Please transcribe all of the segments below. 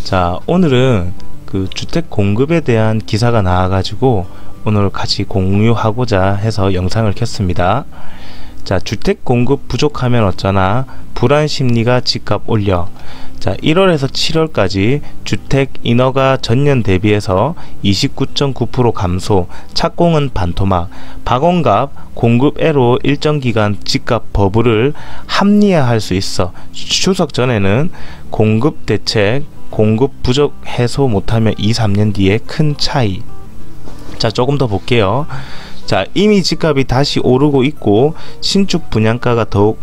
자, 오늘은 그 주택 공급에 대한 기사가 나와가지고 오늘 같이 공유하고자 해서 영상을 켰습니다. 자, 주택 공급 부족하면 어쩌나 불안 심리가 집값 올려. 자, 1월에서 7월까지 주택 인허가 전년 대비해서 29.9% 감소, 착공은 반토막, 박원갑 공급애로 일정 기간 집값 버블을 합리화할 수 있어. 추석 전에는 공급 대책, 공급 부족 해소 못하면 2-3년 뒤에 큰 차이. 자, 조금 더 볼게요. 자, 이미 집값이 다시 오르고 있고 신축 분양가가 더욱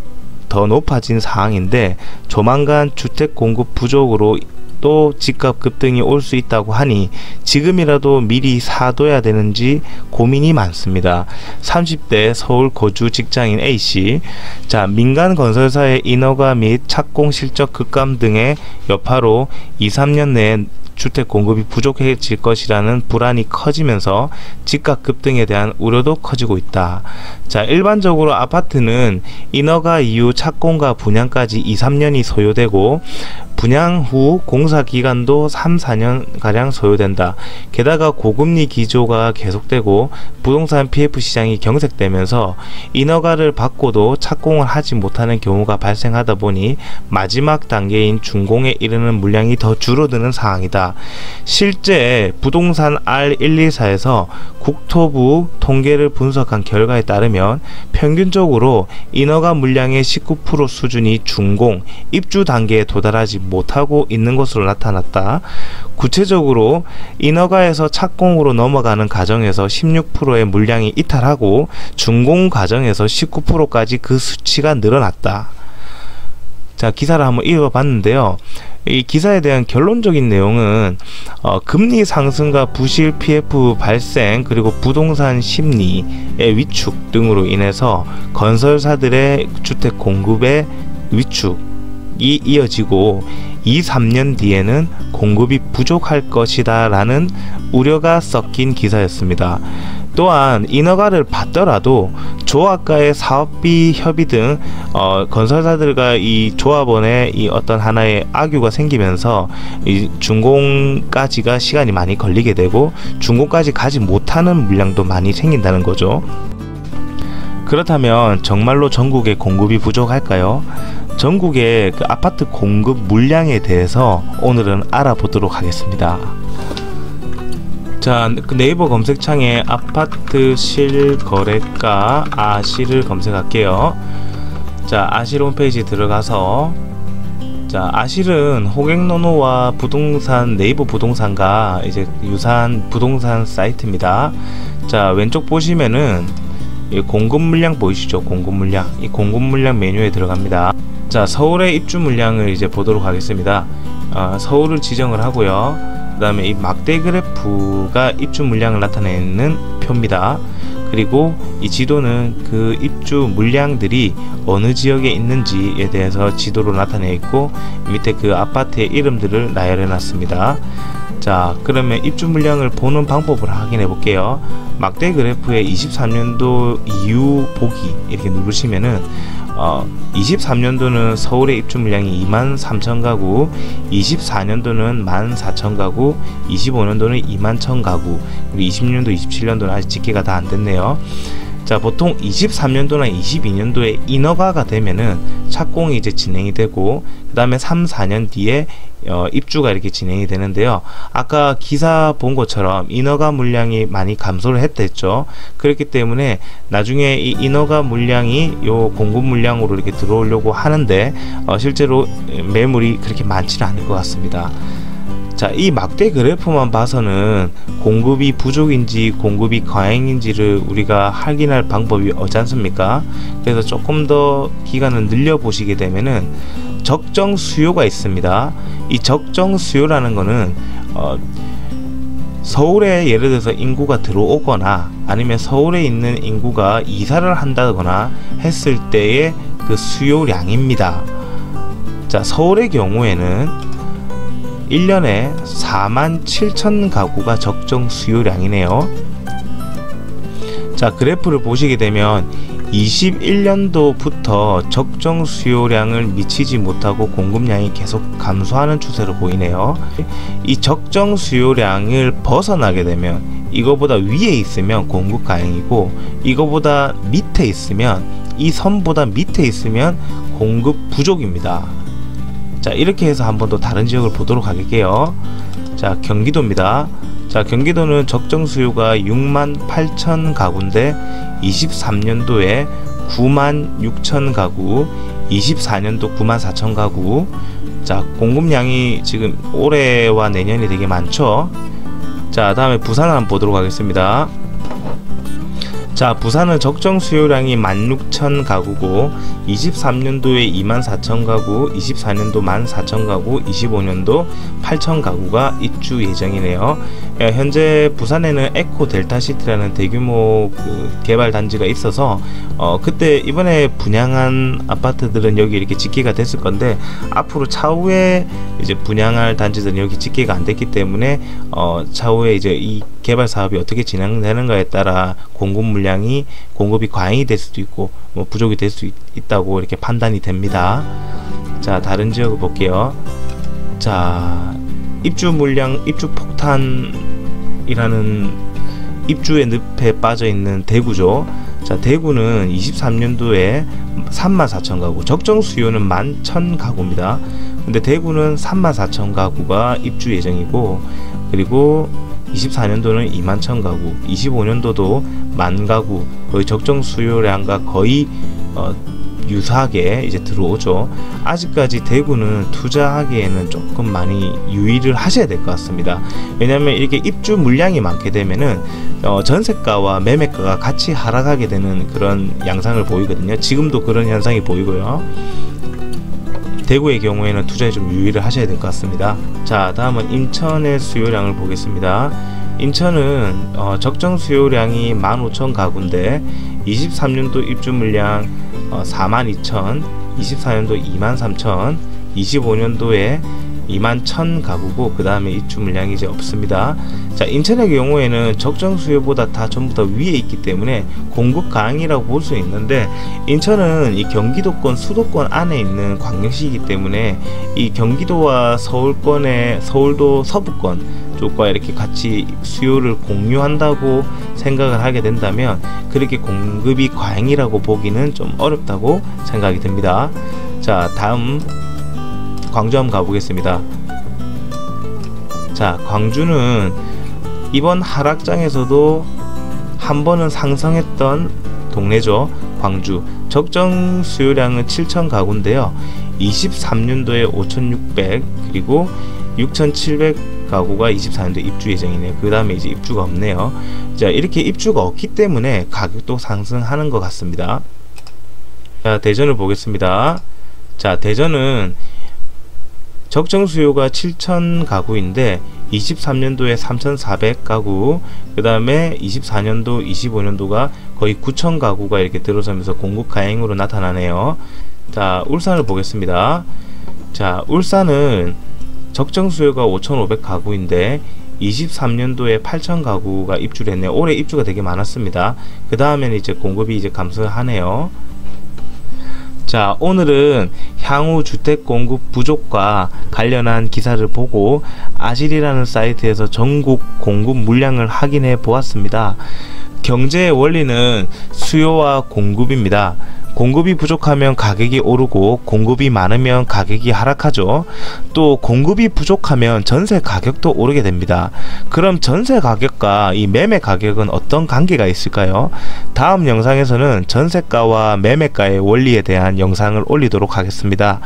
더 높아진 상황인데 조만간 주택 공급 부족으로 또 집값 급등이 올 수 있다고 하니 지금이라도 미리 사둬야 되는지 고민이 많습니다. 30대 서울 거주 직장인 A씨, 자, 민간 건설사의 인허가 및 착공 실적 급감 등의 여파로 2-3년 내에 주택 공급이 부족해질 것이라는 불안이 커지면서 집값 급등에 대한 우려도 커지고 있다. 자, 일반적으로 아파트는 인허가 이후 착공과 분양까지 2-3년이 소요되고 분양 후 공사 기간도 3-4년 가량 소요된다. 게다가 고금리 기조가 계속되고 부동산 PF 시장이 경색되면서 인허가를 받고도 착공을 하지 못하는 경우가 발생하다 보니 마지막 단계인 준공에 이르는 물량이 더 줄어드는 상황이다. 실제 부동산 R124에서 국토부 통계를 분석한 결과에 따르면 평균적으로 인허가 물량의 19% 수준이 준공, 입주 단계에 도달하지 못하고 있는 것으로 나타났다. 구체적으로 인허가에서 착공으로 넘어가는 과정에서 16%의 물량이 이탈하고 준공 과정에서 19%까지 그 수치가 늘어났다. 자, 기사를 한번 읽어봤는데요. 이 기사에 대한 결론적인 내용은 금리 상승과 부실 PF 발생 그리고 부동산 심리의 위축 등으로 인해서 건설사들의 주택 공급의 위축이 이어지고 2-3년 뒤에는 공급이 부족할 것이다 라는 우려가 섞인 기사였습니다. 또한 인허가를 받더라도 조합과의 사업비 협의 등 건설사들과 이 조합원의 이 어떤 하나의 악유가 생기면서 이 준공까지가 시간이 많이 걸리게 되고 준공까지 가지 못하는 물량도 많이 생긴다는 거죠. 그렇다면 정말로 전국에 공급이 부족할까요? 전국의 그 아파트 공급 물량에 대해서 오늘은 알아보도록 하겠습니다. 자, 그 네이버 검색창에 아파트 실거래가 아실을 검색할게요. 자, 아실 홈페이지 들어가서, 자, 아실은 호갱노노와 부동산, 네이버 부동산과 이제 유사한 부동산 사이트입니다. 자, 왼쪽 보시면은 이 공급 물량 보이시죠? 공급 물량. 이 공급 물량 메뉴에 들어갑니다. 자, 서울의 입주 물량을 이제 보도록 하겠습니다. 서울을 지정을 하고요. 그 다음에 이 막대 그래프가 입주 물량을 나타내는 표입니다. 그리고 이 지도는 그 입주 물량들이 어느 지역에 있는지에 대해서 지도로 나타내 있고 밑에 그 아파트의 이름들을 나열해 놨습니다. 자, 그러면 입주 물량을 보는 방법을 확인해 볼게요. 막대 그래프의 23년도 이후 보기 이렇게 누르시면은 23년도는 서울의 입주 물량이 23,000가구, 24년도는 14,000가구, 25년도는 21,000가구, 그리고 20년도, 27년도는 아직 집계가 다 안 됐네요. 자, 보통 23년도나 22년도에 인허가가 되면은 착공이 이제 진행이 되고 그 다음에 3-4년 뒤에 입주가 이렇게 진행이 되는데요. 아까 기사 본 것처럼 인허가 물량이 많이 감소를 했댔죠. 그렇기 때문에 나중에 이 인허가 물량이 요 공급 물량으로 이렇게 들어오려고 하는데 실제로 매물이 그렇게 많지는 않을 것 같습니다. 자, 이 막대 그래프만 봐서는 공급이 부족인지 공급이 과잉인지를 우리가 확인할 방법이 없지 않습니까? 그래서 조금 더 기간을 늘려 보시게 되면은 적정 수요가 있습니다. 이 적정 수요라는 거는 서울에 예를 들어서 인구가 들어오거나 아니면 서울에 있는 인구가 이사를 한다거나 했을 때의 그 수요량입니다. 자, 서울의 경우에는 1년에 47,000가구가 적정 수요량이네요. 자, 그래프를 보시게 되면 21년도부터 적정 수요량을 미치지 못하고 공급량이 계속 감소하는 추세로 보이네요. 이 적정 수요량을 벗어나게 되면, 이거보다 위에 있으면 공급 가행이고, 이거보다 밑에 있으면, 이 선보다 밑에 있으면 공급 부족입니다. 자, 이렇게 해서 한 번 더 다른 지역을 보도록 할게요. 자, 경기도입니다. 자, 경기도는 적정 수요가 68,000 가구인데 23년도에 96,000 가구, 24년도 94,000 가구. 자, 공급량이 지금 올해와 내년이 되게 많죠. 자, 다음에 부산을 한번 보도록 하겠습니다. 자, 부산은 적정 수요량이 16,000 가구고 23년도에 24,000 가구, 24년도 14,000 가구, 25년도 8,000 가구가 입주 예정이네요. 현재 부산에는 에코 델타시티라는 대규모 개발 단지가 있어서 그때 이번에 분양한 아파트들은 여기 이렇게 집계가 됐을 건데, 앞으로 차후에 이제 분양할 단지들은 여기 집계가 안 됐기 때문에 차후에 이제 이 개발 사업이 어떻게 진행되는가에 따라 공급이 과잉이 될 수도 있고 뭐 부족이 될 수 있다고 이렇게 판단이 됩니다. 자, 다른 지역을 볼게요. 자, 입주 물량, 입주 폭탄이라는 입주의 늪에 빠져 있는 대구죠. 자, 대구는 23년도에 34,000 가구, 적정 수요는 11,000 가구입니다. 근데 대구는 34,000 가구가 입주 예정이고, 그리고 24년도는 21,000 가구, 25년도도 10,000 가구, 거의 적정 수요량과 거의 유사하게 이제 들어오죠. 아직까지 대구는 투자하기에는 조금 많이 유의를 하셔야 될 것 같습니다. 왜냐하면 이렇게 입주 물량이 많게 되면은 전세가와 매매가가 같이 하락하게 되는 그런 양상을 보이거든요. 지금도 그런 현상이 보이고요. 대구의 경우에는 투자에 좀 유의를 하셔야 될 것 같습니다. 자, 다음은 인천의 수요량을 보겠습니다. 인천은 적정 수요량이 15,000 가구인데 23년도 입주 물량 42,000, 24년도 23,000, 25년도에 21,000 가구고, 그 다음에 입주 물량이 이제 없습니다. 자, 인천의 경우에는 적정 수요보다 다 전부 다 위에 있기 때문에 공급 가항이라고 볼 수 있는데, 인천은 이 경기도권, 수도권 안에 있는 광역시이기 때문에 이 경기도와 서울도 서부권 쪽과 이렇게 같이 수요를 공유한다고 생각을 하게 된다면 그렇게 공급이 과잉이라고 보기는 좀 어렵다고 생각이 듭니다. 자, 다음 광주 한번 가보겠습니다. 자, 광주는 이번 하락장에서도 한 번은 상승했던 동네죠. 광주 적정 수요량은 7,000 가구인데요 23년도에 5,600, 그리고 6,700 가구가 24년도 입주 예정이네요. 그 다음에 이제 입주가 없네요. 자, 이렇게 입주가 없기 때문에 가격도 상승하는 것 같습니다. 자, 대전을 보겠습니다. 자, 대전은 적정 수요가 7,000 가구인데 23년도에 3,400 가구, 그 다음에 24년도, 25년도가 거의 9,000 가구가 이렇게 들어서면서 공급 가행으로 나타나네요. 자, 울산을 보겠습니다. 자, 울산은 적정 수요가 5,500 가구인데 23년도에 8,000 가구가 입주를 했네요. 올해 입주가 되게 많았습니다. 그 다음에는 이제 공급이 이제 감소하네요. 자, 오늘은 향후 주택 공급 부족과 관련한 기사를 보고 아실이라는 사이트에서 전국 공급 물량을 확인해 보았습니다. 경제의 원리는 수요와 공급입니다. 공급이 부족하면 가격이 오르고 공급이 많으면 가격이 하락하죠. 또 공급이 부족하면 전세 가격도 오르게 됩니다. 그럼 전세 가격과 이 매매 가격은 어떤 관계가 있을까요? 다음 영상에서는 전세가와 매매가의 원리에 대한 영상을 올리도록 하겠습니다.